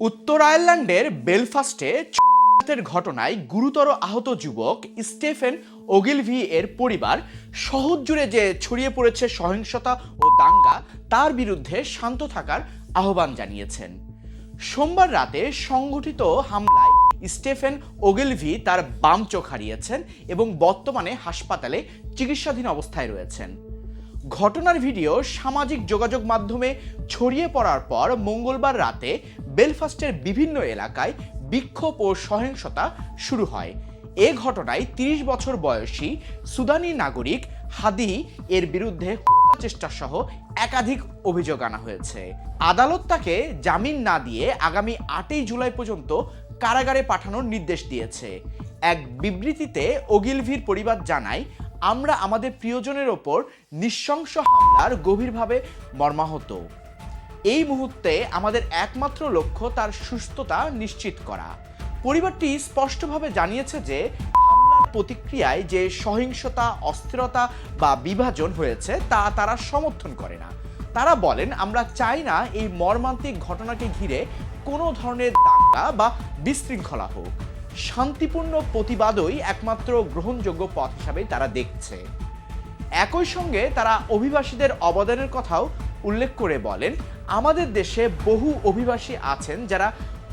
উত্তর আয়ারল্যান্ডের বেলফাস্টে এর ঘটনায় গুরুতর আহত যুবক স্টেফেন ওগিলভি এর পরিবার শহর জুড়ে যে ছড়িয়ে পড়েছে সহিংসতা ও দাঙ্গা তার বিরুদ্ধে শান্ত থাকার আহ্বান জানিয়েছেন। সোমবার রাতে সংঘটিত হামলায় স্টেফেন ওগিলভি তার বাম চোখ হারিয়েছেন এবং বর্তমানে হাসপাতালে চিকিৎসাধীন অবস্থায় রয়েছেন। ঘটনার ভিডিও সামাজিক যোগাযোগ মাধ্যমে ছড়িয়ে পড়ার পর মঙ্গলবার রাতে বেলফাস্টের বিভিন্ন এলাকায় বিক্ষোভ ও সহিংসতা শুরু হয়। এ ঘটনায় ৩০ বছর বয়সী সুদানি নাগরিক হাদি এর বিরুদ্ধে হত্যা চেষ্টা সহ একাধিক অভিযোগ আনা হয়েছে। আদালত তাকে জামিন না দিয়ে আগামী ৮ই জুলাই পর্যন্ত কারাগারে পাঠানোর নির্দেশ দিয়েছে। এক বিবৃতিতে ওগিলভির পরিবার জানায়, আমরা আমাদের প্রিয়জনের ওপর নৃশংস হামলার গভীরভাবে মর্মাহত। এই মুহূর্তে আমাদের একমাত্র লক্ষ্য তার সুস্থতা নিশ্চিত করা। পরিবারটি স্পষ্টভাবে জানিয়েছে যে হামলার প্রতিক্রিয়ায় যে সহিংসতা, অস্থিরতা বা বিভাজন হয়েছে তা তারা সমর্থন করে না। তারা বলেন, আমরা চাই না এই মর্মান্তিক ঘটনাকে ঘিরে কোনো ধরনের দাঙ্গা বা বিশৃঙ্খলা হোক। শান্তিপূর্ণ প্রতিবাদই একমাত্র গ্রহণযোগ্য পথ হিসাবে তারা দেখছে। একই সঙ্গে তারা অভিবাসীদের অবদানের কথাও উল্লেখ করে বলেন, আমাদের দেশে বহু অভিবাসী আছেন যারা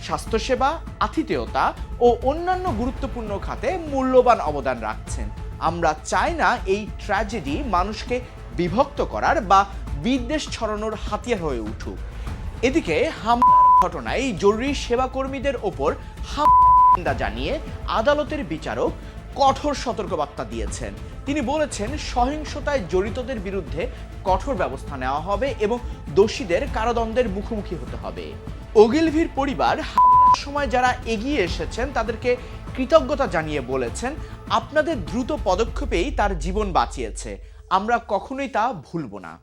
স্বাস্থ্যসেবা, আতিথেয়তা ও অন্যান্য গুরুত্বপূর্ণ খাতে মূল্যবান অবদান রাখছেন। আমরা চাই না এই ট্র্যাজেডি মানুষকে বিভক্ত করার বা বিদ্বেষ ছড়ানোর হাতিয়ার হয়ে উঠুক। এদিকে হামলার ঘটনায় জরুরি সেবাকর্মীদের ওপর হামলা জানিয়ে আদালতের বিচারক কঠোর সতর্কবার্তা দিয়েছেন। তিনি বলেছেন, সহিংসতায় জড়িতদের বিরুদ্ধে কঠোর ব্যবস্থা নেওয়া হবে এবং দোষীদের কারাদণ্ডের মুখোমুখি হতে হবে। ওগিলভির পরিবার হামলার সময় যারা এগিয়ে এসেছেন তাদেরকে কৃতজ্ঞতা জানিয়ে বলেছেন, আপনাদের দ্রুত পদক্ষেপেই তার জীবন বাঁচিয়েছে। আমরা কখনোই তা ভুলব না।